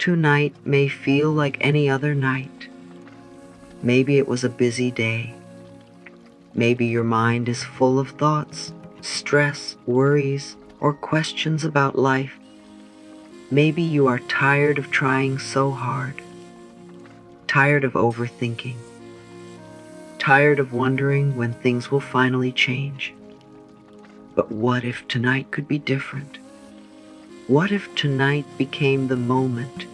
tonight may feel like any other night. Maybe it was a busy day. Maybe your mind is full of thoughts, stress, worries, or questions about life. Maybe you are tired of trying so hard, tired of overthinking, tired of wondering when things will finally change. But what if tonight could be different? What if tonight became the moment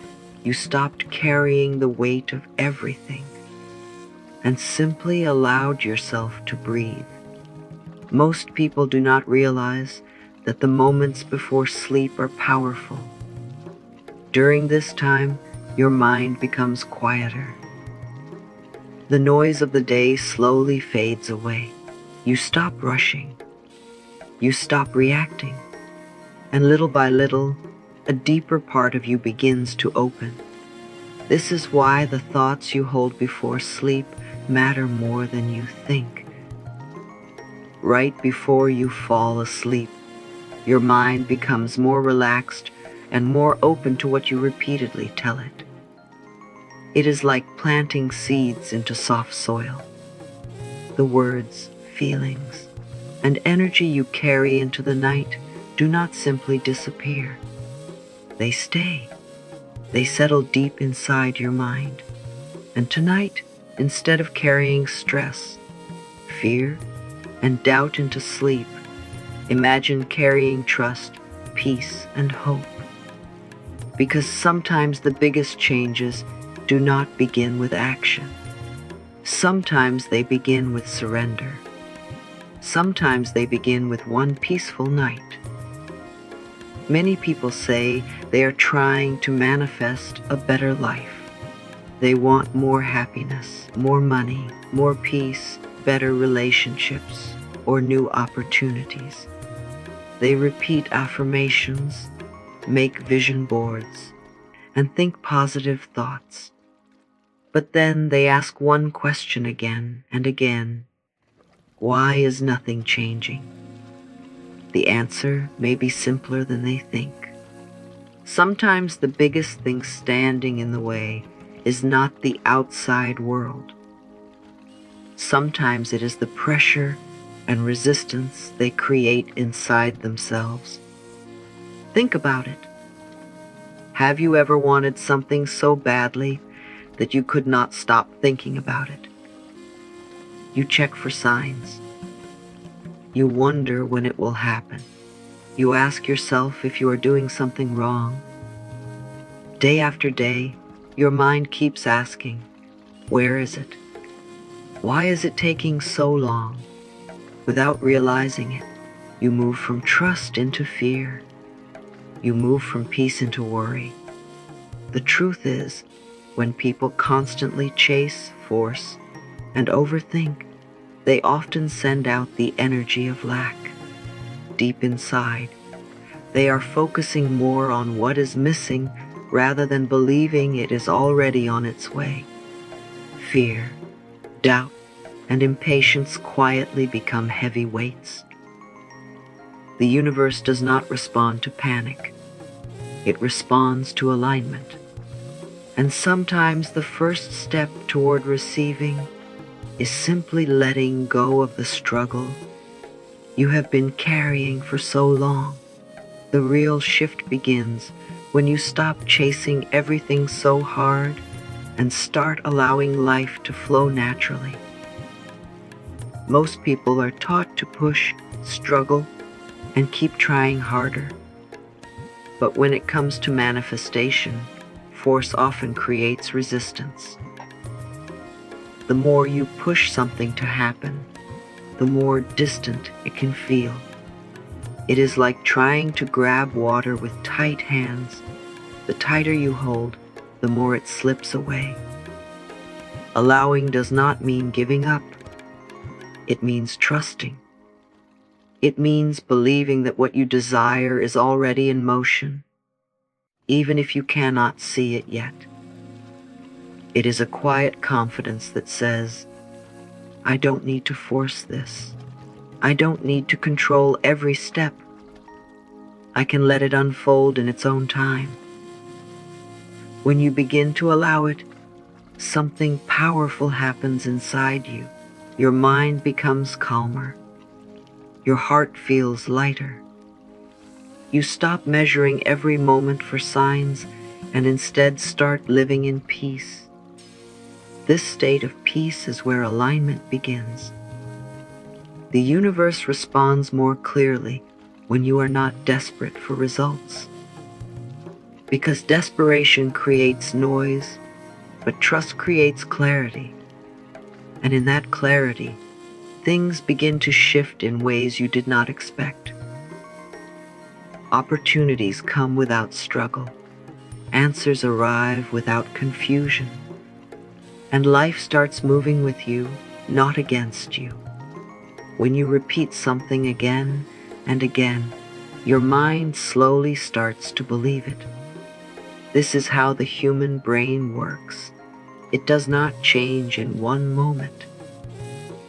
you stopped carrying the weight of everything and simply allowed yourself to breathe? Most people do not realize that the moments before sleep are powerful. During this time, your mind becomes quieter. The noise of the day slowly fades away. You stop rushing. You stop reacting. And little by little, a deeper part of you begins to open. This is why the thoughts you hold before sleep matter more than you think. Right before you fall asleep, your mind becomes more relaxed and more open to what you repeatedly tell it. It is like planting seeds into soft soil. The words, feelings, and energy you carry into the night do not simply disappear. They stay. They settle deep inside your mind. And tonight, instead of carrying stress, fear, and doubt into sleep, imagine carrying trust, peace, and hope. Because sometimes the biggest changes do not begin with action. Sometimes they begin with surrender. Sometimes they begin with one peaceful night. Many people say they are trying to manifest a better life. They want more happiness, more money, more peace, better relationships, or new opportunities. They repeat affirmations, make vision boards, and think positive thoughts. But then they ask one question again and again: why is nothing changing? The answer may be simpler than they think. Sometimes the biggest thing standing in the way is not the outside world. Sometimes it is the pressure and resistance they create inside themselves. Think about it. Have you ever wanted something so badly that you could not stop thinking about it? You check for signs. You wonder when it will happen. You ask yourself if you are doing something wrong. Day after day, your mind keeps asking, where is it? Why is it taking so long? Without realizing it, you move from trust into fear. You move from peace into worry. The truth is, when people constantly chase, force, and overthink, they often send out the energy of lack. Deep inside, they are focusing more on what is missing rather than believing it is already on its way. Fear, doubt, and impatience quietly become heavy weights. The universe does not respond to panic. It responds to alignment. And sometimes the first step toward receiving is simply letting go of the struggle you have been carrying for so long. The real shift begins when you stop chasing everything so hard and start allowing life to flow naturally. Most people are taught to push, struggle, and keep trying harder. But when it comes to manifestation, force often creates resistance. The more you push something to happen, the more distant it can feel. It is like trying to grab water with tight hands. The tighter you hold, the more it slips away. Allowing does not mean giving up. It means trusting. It means believing that what you desire is already in motion, even if you cannot see it yet. It is a quiet confidence that says, I don't need to force this. I don't need to control every step. I can let it unfold in its own time. When you begin to allow it, something powerful happens inside you. Your mind becomes calmer. Your heart feels lighter. You stop measuring every moment for signs and instead start living in peace. This state of peace is where alignment begins. The universe responds more clearly when you are not desperate for results. Because desperation creates noise, but trust creates clarity. And in that clarity, things begin to shift in ways you did not expect. Opportunities come without struggle. Answers arrive without confusion. And life starts moving with you, not against you. When you repeat something again and again, your mind slowly starts to believe it. This is how the human brain works. It does not change in one moment.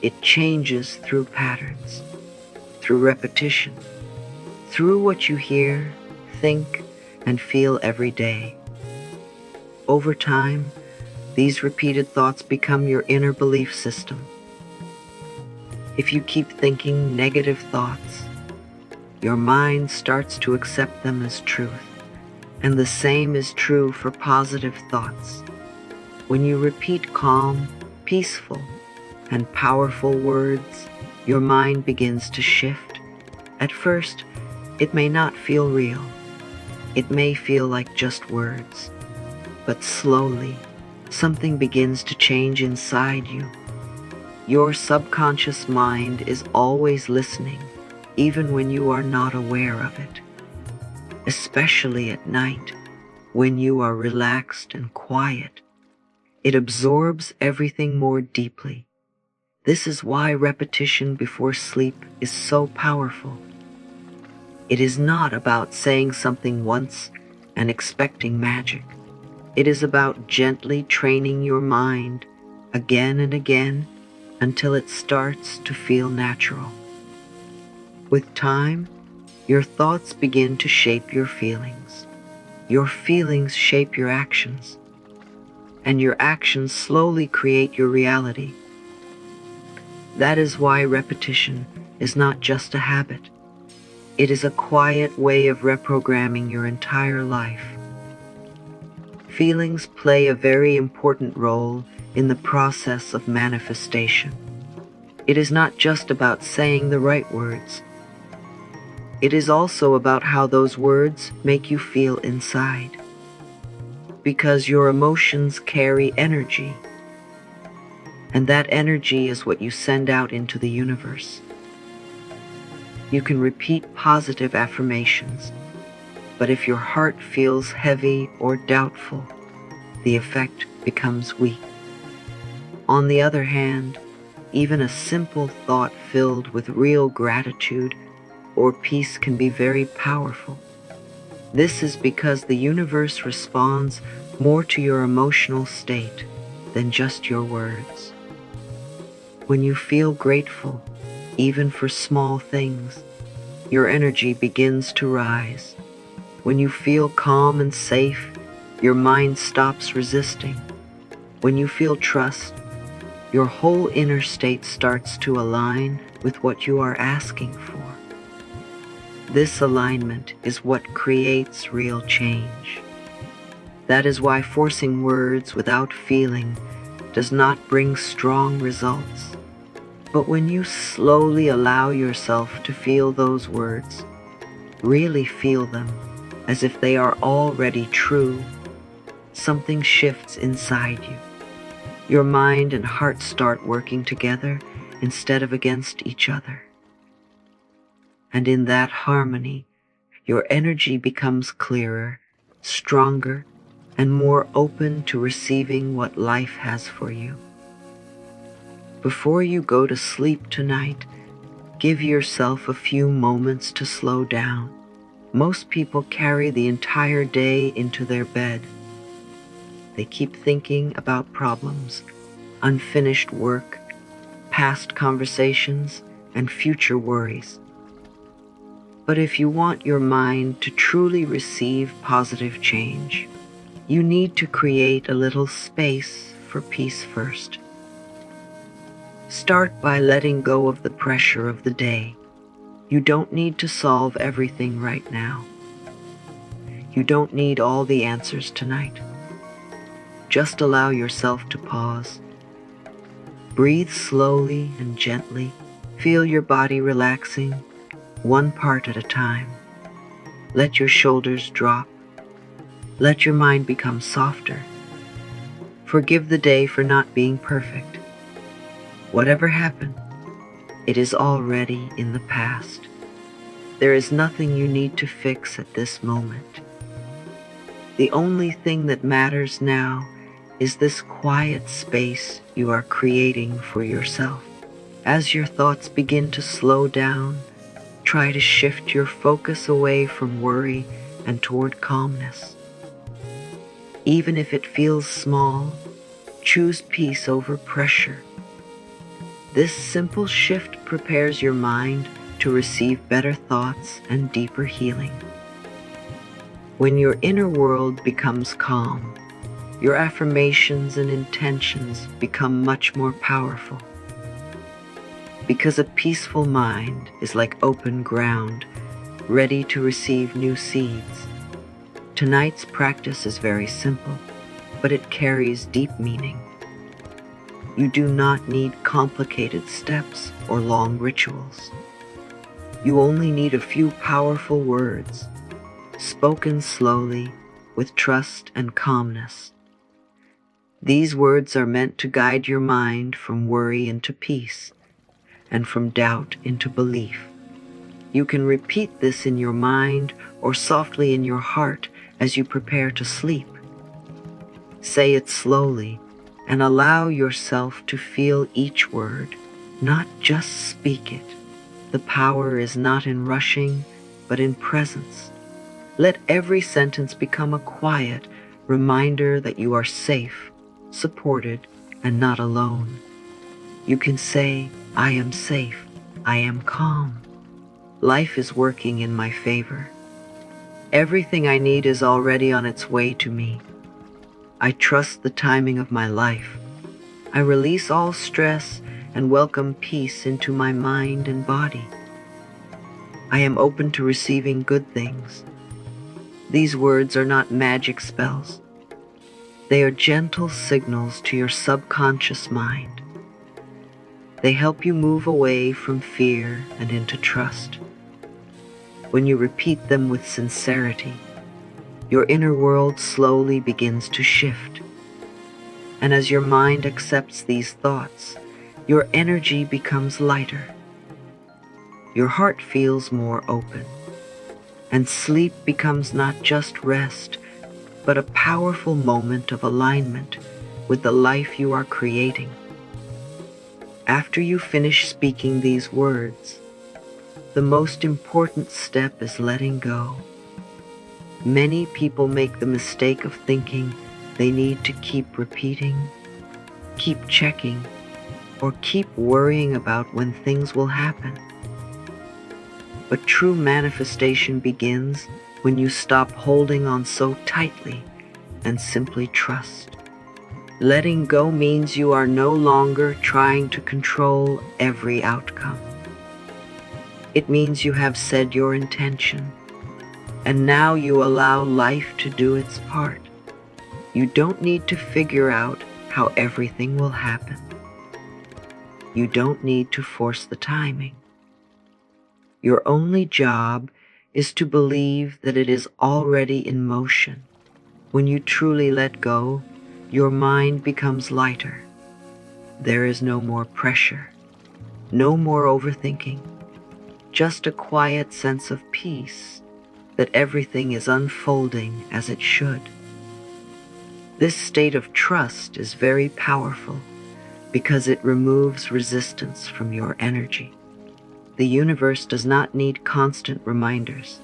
It changes through patterns, through repetition, through what you hear, think, and feel every day. Over time, these repeated thoughts become your inner belief system. If you keep thinking negative thoughts, your mind starts to accept them as truth. And the same is true for positive thoughts. When you repeat calm, peaceful, and powerful words, your mind begins to shift. At first, it may not feel real. It may feel like just words. But slowly, something begins to change inside you. Your subconscious mind is always listening, even when you are not aware of it. Especially at night, when you are relaxed and quiet, it absorbs everything more deeply. This is why repetition before sleep is so powerful. It is not about saying something once and expecting magic. It is about gently training your mind again and again until it starts to feel natural. With time, your thoughts begin to shape your feelings. Your feelings shape your actions, and your actions slowly create your reality. That is why repetition is not just a habit. It is a quiet way of reprogramming your entire life. Feelings play a very important role in the process of manifestation. It is not just about saying the right words. It is also about how those words make you feel inside. Because your emotions carry energy, and that energy is what you send out into the universe. You can repeat positive affirmations, but if your heart feels heavy or doubtful, the effect becomes weak. On the other hand, even a simple thought filled with real gratitude or peace can be very powerful. This is because the universe responds more to your emotional state than just your words. When you feel grateful, even for small things, your energy begins to rise. When you feel calm and safe, your mind stops resisting. When you feel trust, your whole inner state starts to align with what you are asking for. This alignment is what creates real change. That is why forcing words without feeling does not bring strong results. But when you slowly allow yourself to feel those words, really feel them as if they are already true, something shifts inside you. Your mind and heart start working together instead of against each other. And in that harmony, your energy becomes clearer, stronger, and more open to receiving what life has for you. Before you go to sleep tonight, give yourself a few moments to slow down. Most people carry the entire day into their bed. They keep thinking about problems, unfinished work, past conversations, and future worries. But if you want your mind to truly receive positive change, You need to create a little space for peace first. Start by letting go of the pressure of the day. You don't need to solve everything right now. You don't need all the answers tonight. Just allow yourself to pause. Breathe slowly and gently. Feel your body relaxing, one part at a time. Let your shoulders drop. Let your mind become softer. Forgive the day for not being perfect. Whatever happened, it is already in the past. There is nothing you need to fix at this moment. The only thing that matters now is this quiet space you are creating for yourself. As your thoughts begin to slow down, try to shift your focus away from worry and toward calmness. Even if it feels small, choose peace over pressure. This simple shift prepares your mind to receive better thoughts and deeper healing. When your inner world becomes calm, your affirmations and intentions become much more powerful. Because a peaceful mind is like open ground, ready to receive new seeds. Tonight's practice is very simple, but it carries deep meaning. You do not need complicated steps or long rituals. You only need a few powerful words, spoken slowly, with trust and calmness. These words are meant to guide your mind from worry into peace, and from doubt into belief. You can repeat this in your mind or softly in your heart as you prepare to sleep. Say it slowly and allow yourself to feel each word, not just speak it. The power is not in rushing, but in presence. Let every sentence become a quiet reminder that you are safe, supported, and not alone. You can say, I am safe, I am calm. Life is working in my favor. Everything I need is already on its way to me. I trust the timing of my life. I release all stress and welcome peace into my mind and body. I am open to receiving good things. These words are not magic spells. They are gentle signals to your subconscious mind. They help you move away from fear and into trust. When you repeat them with sincerity, your inner world slowly begins to shift. And as your mind accepts these thoughts, your energy becomes lighter. Your heart feels more open, and sleep becomes not just rest, but a powerful moment of alignment with the life you are creating. After you finish speaking these words, the most important step is letting go. Many people make the mistake of thinking they need to keep repeating, keep checking, or keep worrying about when things will happen. But true manifestation begins when you stop holding on so tightly and simply trust. Letting go means you are no longer trying to control every outcome. It means you have said your intention, and now you allow life to do its part. You don't need to figure out how everything will happen. You don't need to force the timing. Your only job is to believe that it is already in motion. When you truly let go, your mind becomes lighter. There is no more pressure, no more overthinking, just a quiet sense of peace that everything is unfolding as it should. This state of trust is very powerful because it removes resistance from your energy. The universe does not need constant reminders.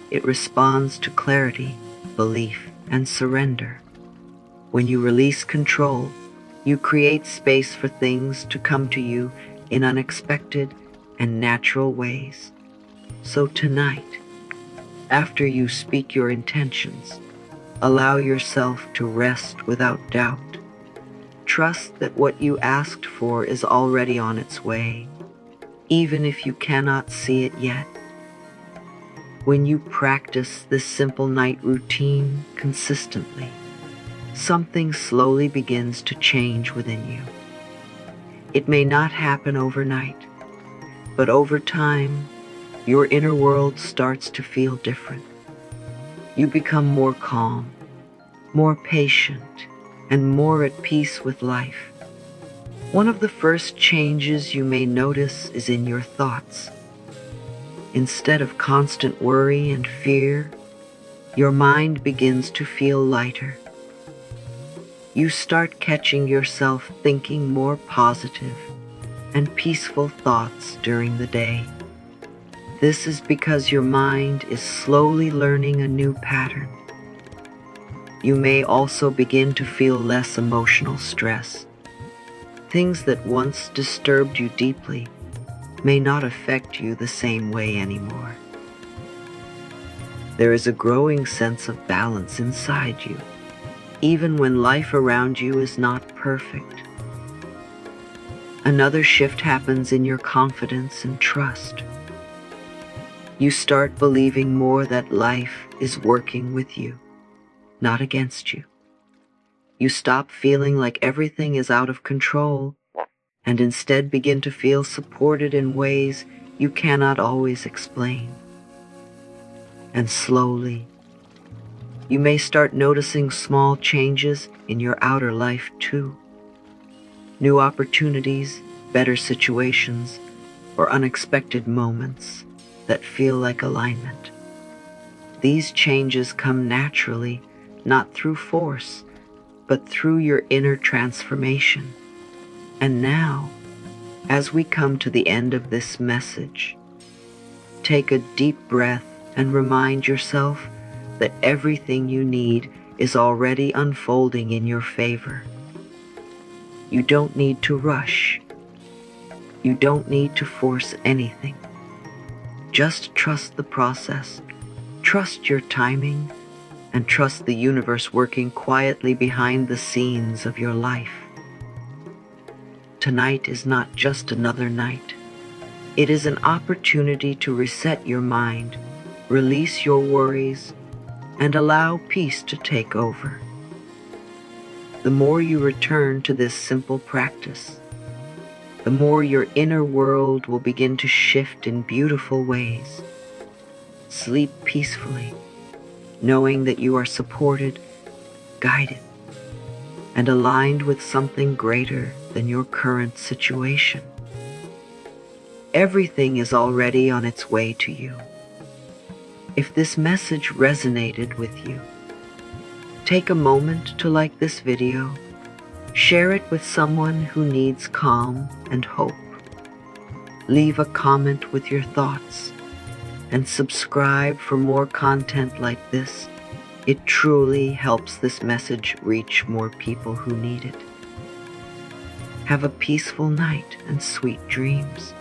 It responds to clarity, belief, and surrender. When you release control, you create space for things to come to you in unexpected and natural ways. So tonight, after you speak your intentions, Allow yourself to rest without doubt. Trust that what you asked for is already on its way, even if you cannot see it yet. When you practice this simple night routine consistently, something slowly begins to change within you. It may not happen overnight, but over time, your inner world starts to feel different. You become more calm, more patient, and more at peace with life. One of the first changes you may notice is in your thoughts. Instead of constant worry and fear, your mind begins to feel lighter. You start catching yourself thinking more positive and peaceful thoughts during the day. This is because your mind is slowly learning a new pattern. You may also begin to feel less emotional stress. Things that once disturbed you deeply may not affect you the same way anymore. There is a growing sense of balance inside you, even when life around you is not perfect. Another shift happens in your confidence and trust. You start believing more that life is working with you, not against you. You stop feeling like everything is out of control and instead begin to feel supported in ways you cannot always explain. And slowly, you may start noticing small changes in your outer life too. New opportunities, better situations, or unexpected moments that feel like alignment. These changes come naturally, not through force, but through your inner transformation. And now, as we come to the end of this message, take a deep breath and remind yourself that everything you need is already unfolding in your favor. You don't need to rush. You don't need to force anything. Just trust the process, trust your timing, and trust the universe working quietly behind the scenes of your life. Tonight is not just another night. It is an opportunity to reset your mind, release your worries, and allow peace to take over. The more you return to this simple practice, the more your inner world will begin to shift in beautiful ways. Sleep peacefully, knowing that you are supported, guided, and aligned with something greater than your current situation. Everything is already on its way to you. If this message resonated with you, take a moment to like this video, share it with someone who needs calm and hope. Leave a comment with your thoughts and subscribe for more content like this. It truly helps this message reach more people who need it. Have a peaceful night and sweet dreams.